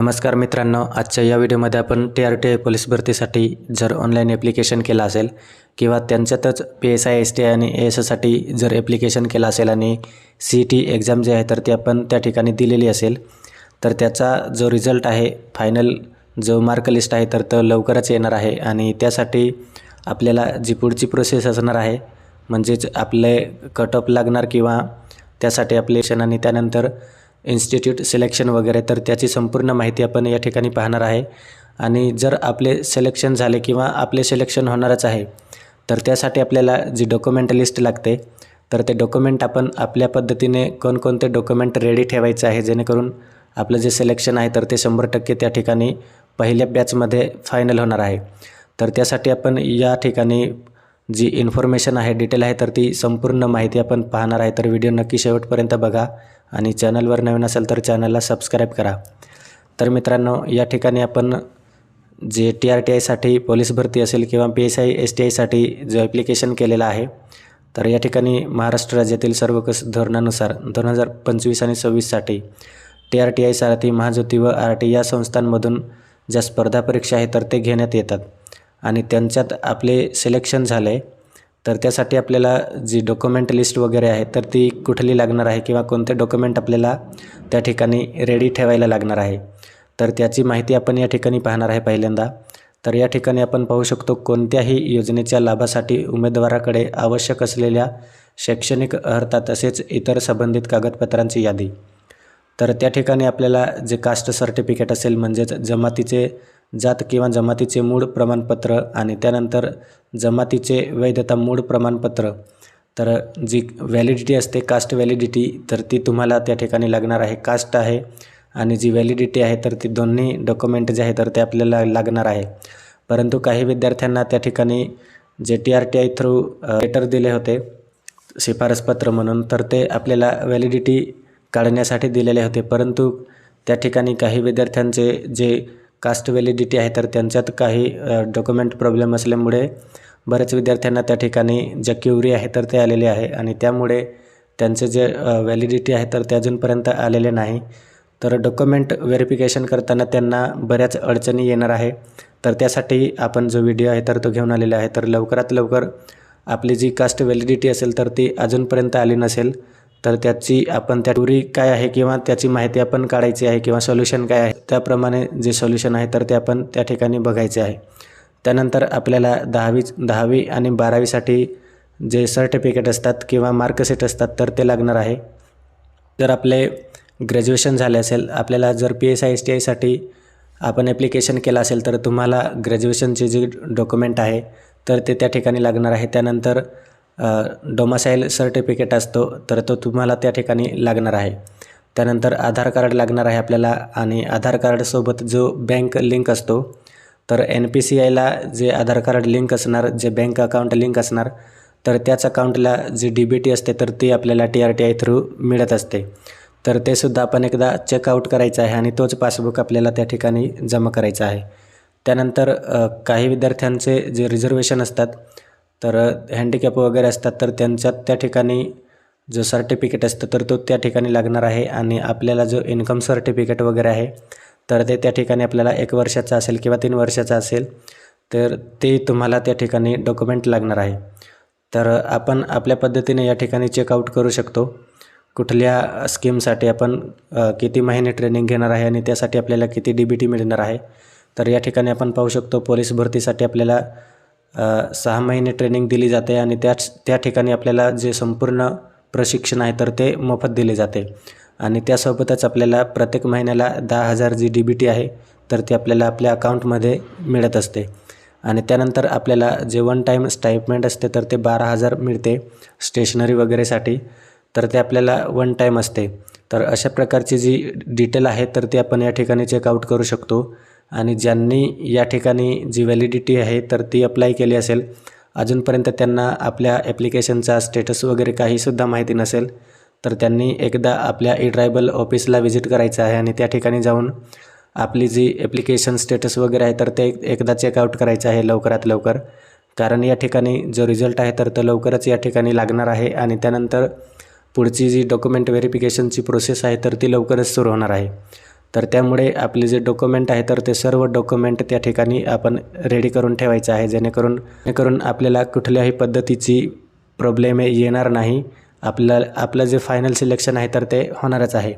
नमस्कार मित्रांनो, आजच्या या व्हिडिओमध्ये आपण TRTI पोलीस भरतीसाठी जर ऑनलाईन ॲप्लिकेशन केलं असेल किंवा त्यांच्यातच PSI STI आणि ASसाठी जर ॲप्लिकेशन केलं असेल आणि CET एक्झाम जी आहे तर ती आपण त्या ठिकाणी दिलेली असेल तर त्याचा जो रिझल्ट आहे फायनल जो मार्क लिस्ट आहे तर तो लवकरच येणार आहे आणि त्यासाठी आपल्याला जी पुढची प्रोसेस असणार आहे म्हणजेच आपले कट ऑफ लागणार किंवा त्यासाठी ॲप्लिकेशन आणि त्यानंतर इन्स्टिट्यूट सिलेक्शन वगैरे तर त्याची संपूर्ण माहिती आपण या ठिकाणी पाहणार आहे। आणि जर आपले सिलेक्शन झाले किंवा आपले सिलेक्शन होणारच आहे तर त्यासाठी आपल्याला जी डॉक्युमेंट लिस्ट लागते तर ते डॉक्युमेंट आपण आपल्या पद्धतीने कोणकोणते डॉक्युमेंट रेडी ठेवायचे आहे जेणेकरून आपलं जे सिलेक्शन आहे तर ते 100% त्या ठिकाणी पहिल्या बॅचमध्ये फायनल होणार आहे। तर त्यासाठी आपण या ठिकाणी जी इन्फॉर्मेशन आहे डिटेल आहे तर ती संपूर्ण माहिती आपण पाहणार आहे। तर व्हिडिओ नक्की शेवटपर्यंत बघा आणि चॅनलवर नवीन असेल तर चॅनलला सबस्क्राईब करा। तर मित्रांनो, या ठिकाणी आपण जे TRTIसाठी पोलीस भरती असेल किंवा PSI STIसाठी जो ॲप्लिकेशन केलेला आहे तर या ठिकाणी महाराष्ट्र राज्यातील सर्व धोरणानुसार 2025 आणि 26साठी TRTIसाठी महाज्योती व RT या संस्थांमधून ज्या स्पर्धा परीक्षा आहेत तर ते घेण्यात येतात आणि त्यांच्यात आपले सिलेक्शन झाले तर त्यासाठी आपल्याला जी डॉक्युमेंट लिस्ट वगैरे आहे तर ती कुठली लागणार आहे किंवा कोणते डॉक्युमेंट आपल्याला त्या ठिकाणी रेडी ठेवायला लागणार आहे तर त्याची माहिती आपण या ठिकाणी पाहणार आहे पहिल्यांदा। तर या ठिकाणी आपण पाहू शकतो कोणत्याही योजनेच्या लाभासाठी उमेदवाराकडे आवश्यक असलेल्या शैक्षणिक अर्हता तसेच इतर संबंधित कागदपत्रांची यादी। तर त्या ठिकाणी आपल्याला जे कास्ट सर्टिफिकेट असेल म्हणजेच जमातीचे जात किंवा जमातीचे मूळ प्रमाणपत्र आणि त्यानंतर जमातीचे वैधता मूळ प्रमाणपत्र तर जी व्हॅलिडिटी असते कास्ट व्हॅलिडिटी तर ती तुम्हाला त्या ठिकाणी लागणार आहे। कास्ट आहे आणि जी व्हॅलिडिटी आहे तर ती दोन्ही डॉक्युमेंट जे आहे तर ते आपल्याला लागणार आहे। परंतु काही विद्यार्थ्यांना त्या ठिकाणी जे TRTI थ्रू लेटर दिले होते शिफारसपत्र म्हणून तर ते आपल्याला व्हॅलिडिटी काढण्यासाठी दिलेले होते, परंतु त्या ठिकाणी काही विद्यार्थ्यांचे जे कास्ट व्हॅलिडिटी आहे तर त्यांच्यात काही डॉक्युमेंट प्रॉब्लेम असल्यामुळे बऱ्याच विद्यार्थ्यांना त्या ठिकाणी ज्या क्युरी आहे तर ते आलेले आहे आणि त्यामुळे त्यांचे जे व्हॅलिडिटी आहे तर ते अजूनपर्यंत आलेले नाही। तर डॉक्युमेंट व्हेरिफिकेशन करताना त्यांना बऱ्याच अडचणी येणार आहे तर त्यासाठी आपण जो व्हिडिओ आहे तर तो घेऊन आलेला आहे। तर लवकरात लवकर आपली जी कास्ट व्हॅलिडिटी असेल तर ती अजूनपर्यंत आली नसेल तर त्याची आपण त्या क्युरी काय आहे किंवा त्याची माहिती आपण काढायची आहे किंवा सोल्युशन काय आहे त्याप्रमाणे जे सोल्युशन आहे तर ते आपण त्या ठिकाणी बघायचे आहे। त्यानंतर आपल्याला 10वी आणि 12वीसाठी जे सर्टिफिकेट असतात किंवा मार्कशीट असतात तर ते लागणार आहे। जर आपले ग्रॅज्युएशन झाले असेल आपल्याला जर PSI STIसाठी आपण ॲप्लिकेशन केलं असेल तर तुम्हाला ग्रॅज्युएशनचे जे डॉक्युमेंट आहे तर ते त्या ठिकाणी लागणार आहे। त्यानंतर डोमासाईल सर्टिफिकेट असतो तर तो तुम्हाला त्या ठिकाणी लागणार आहे। त्यानंतर आधार कार्ड लागणार आहे आपल्याला आणि आधार कार्डसोबत जो बँक लिंक असतो तर NPCIला जे आधार कार्ड लिंक असणार जे बँक अकाउंट लिंक असणार तर त्याच अकाउंटला जी DBT असते तर ती आपल्याला TRTI थ्रू मिळत असते तर ते सुद्धा आपण एकदा चेकआउट करायचं आहे आणि तोच पासबुक आपल्याला त्या ठिकाणी जमा करायचा आहे। त्यानंतर काही विद्यार्थ्यांचे जे रिझर्वेशन असतात तर हँडिकॅप वगैरे असतात तर त्यांच्यात त्या ठिकाणी जो सर्टिफिकेट असतं तर तो त्या ठिकाणी लागणार आहे आणि आपल्याला जो इन्कम सर्टिफिकेट वगैरे आहे तर ते त्या ठिकाणी आपल्याला 1 वर्षाचा असेल किंवा 3 वर्षाचा असेल तर ते तुम्हाला त्या ठिकाणी डॉक्युमेंट लागणार आहे। तर आपण आपल्या पद्धतीने या ठिकाणी चेकआउट करू शकतो कुठल्या स्कीमसाठी आपण किती महिने ट्रेनिंग घेणार आहे आणि त्यासाठी आपल्याला किती DBT मिळणार आहे। तर या ठिकाणी आपण पाहू शकतो पोलीस भरतीसाठी आपल्याला 6 महिने ट्रेनिंग दिली जाते आणि त्या ठिकाणी आपल्याला जे संपूर्ण प्रशिक्षण आहे तर ते मोफत दिले जाते आणि त्यासोबतच आपल्याला प्रत्येक महिन्याला 10,000 जी DBT आहे तर ती आपल्याला आपल्या अकाउंटमध्ये मिळत असते आणि त्यानंतर आपल्याला जे वन टाईम स्टायपेंड असते तर ते 12,000 मिळते स्टेशनरी वगैरेसाठी तर ते आपल्याला वन टाईम असते। तर अशा प्रकारची जी डिटेल आहे तर ती आपण या ठिकाणी चेकआउट करू शकतो आणि ज्यांनी या ठिकाणी जी व्हॅलिडिटी आहे तर ती अप्लाय केली असेल अजूनपर्यंत त्यांना आपल्या ॲप्लिकेशनचा स्टेटस वगैरे काहीसुद्धा माहिती नसेल तर त्यांनी एकदा आपल्या ट्रायबल ऑफिसला व्हिजिट करायचं आहे आणि त्या ठिकाणी जाऊन आपली जी ॲप्लिकेशन स्टेटस वगैरे आहे तर ते एकदा चेकआउट करायचं आहे लवकरात लवकर, कारण या ठिकाणी जो रिझल्ट आहे तर तो लवकरच या ठिकाणी लागणार आहे आणि त्यानंतर पुढची जी डॉक्युमेंट व्हेरिफिकेशनची प्रोसेस आहे तर ती लवकरच सुरू होणार आहे। तर त्यामुळे आपले जे डॉक्युमेंट आहे तर ते सर्व डॉक्युमेंट त्या ठिकाणी आपण रेडी करून ठेवायचं आहे, जेणेकरून आपल्याला कुठल्याही पद्धतीची प्रॉब्लेम येणार नाही. आपलं जे फायनल सिलेक्शन आहे तर ते होणारच आहे.